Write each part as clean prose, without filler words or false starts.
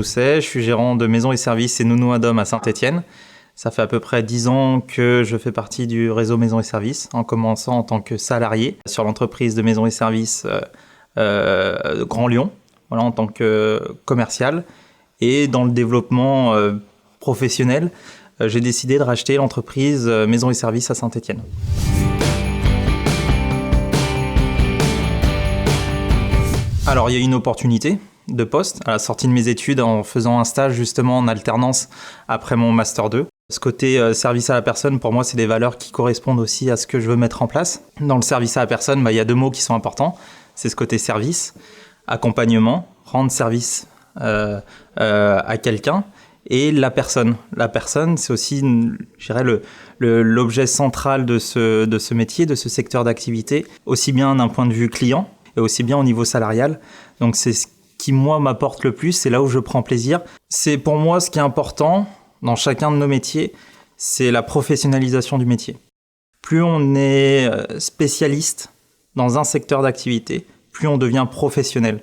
Rousset, je suis gérant de maisons et services et Nounou à Dom à Saint-Étienne. Ça fait à peu près 10 ans que je fais partie du réseau maisons et services, en commençant en tant que salarié sur l'entreprise de maisons et services Grand Lyon, voilà, en tant que commercial. Et dans le développement professionnel, j'ai décidé de racheter l'entreprise maisons et services à Saint-Étienne. Alors il y a une opportunité de poste à la sortie de mes études en faisant un stage justement en alternance après mon Master 2. Ce côté service à la personne, pour moi, c'est des valeurs qui correspondent aussi à ce que je veux mettre en place. Dans le service à la personne, il y a 2 mots qui sont importants. C'est ce côté service, accompagnement, rendre service à quelqu'un, et la personne. La personne, c'est aussi, je dirais, l'objet central de ce métier, de ce secteur d'activité, aussi bien d'un point de vue client et aussi bien au niveau salarial. Donc c'est ce qui, moi, m'apporte le plus, c'est là où je prends plaisir. C'est pour moi ce qui est important dans chacun de nos métiers, c'est la professionnalisation du métier. Plus on est spécialiste dans un secteur d'activité, plus on devient professionnel.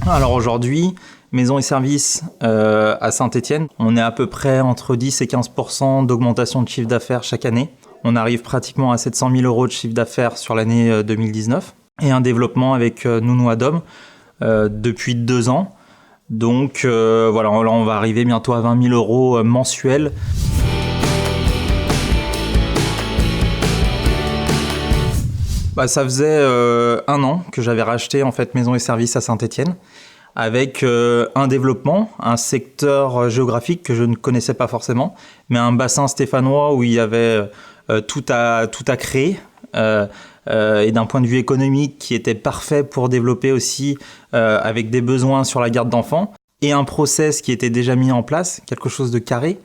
Alors aujourd'hui, maisons et services à Saint-Étienne, on est à peu près entre 10 et 15% d'augmentation de chiffre d'affaires chaque année. On arrive pratiquement à 700 000 € de chiffre d'affaires sur l'année 2019 et un développement avec Nounou à Dom depuis 2 ans. Donc voilà, là on va arriver bientôt à 20 000 € mensuels. Ça faisait 1 an que j'avais racheté en fait maisons et services à Saint-Étienne avec un développement, un secteur géographique que je ne connaissais pas forcément, mais un bassin stéphanois où il y avait tout à créer. Et d'un point de vue économique qui était parfait pour développer aussi avec des besoins sur la garde d'enfants et un process qui était déjà mis en place, quelque chose de carré.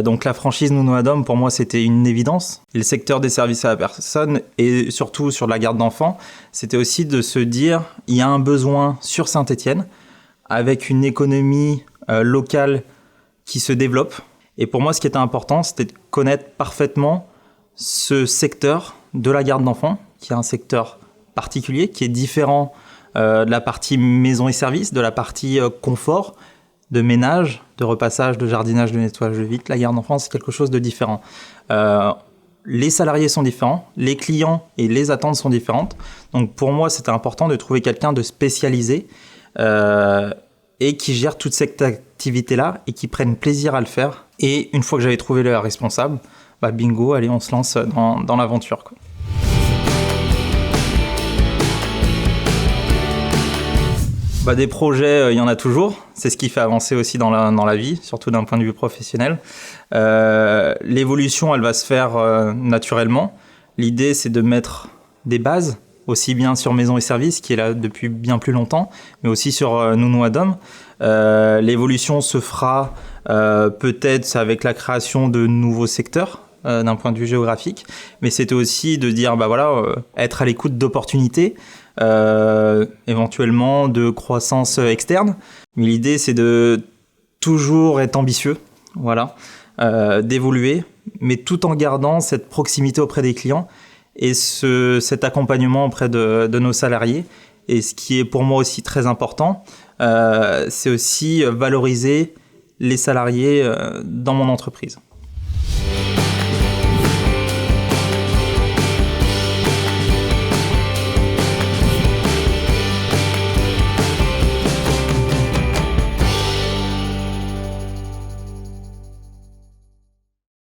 Donc la franchise Nounou à Dom, pour moi, c'était une évidence. Et le secteur des services à la personne et surtout sur la garde d'enfants, c'était aussi de se dire il y a un besoin sur Saint-Étienne avec une économie locale qui se développe. Et pour moi, ce qui était important, c'était de connaître parfaitement ce secteur de la garde d'enfants, qui est un secteur particulier, qui est différent de la partie maison et services, de la partie confort, de ménage, de repassage, de jardinage, de nettoyage de vitres. La garde d'enfants, c'est quelque chose de différent. Les salariés sont différents, les clients et les attentes sont différentes. Donc pour moi, c'était important de trouver quelqu'un de spécialisé et qui gère toute cette activité-là et qui prenne plaisir à le faire. Et une fois que j'avais trouvé le responsable, bingo, allez, on se lance dans l'aventure, quoi. Des projets, il y en a toujours. C'est ce qui fait avancer aussi dans la vie, surtout d'un point de vue professionnel. L'évolution, elle va se faire naturellement. L'idée, c'est de mettre des bases, aussi bien sur maisons et services, qui est là depuis bien plus longtemps, mais aussi sur Nounou à Dom. L'évolution se fera peut-être avec la création de nouveaux secteurs, d'un point de vue géographique, mais c'était aussi de dire être à l'écoute d'opportunités, éventuellement de croissance externe, mais l'idée c'est de toujours être ambitieux, d'évoluer, mais tout en gardant cette proximité auprès des clients et cet accompagnement auprès de nos salariés. Et ce qui est pour moi aussi très important, c'est aussi valoriser les salariés dans mon entreprise.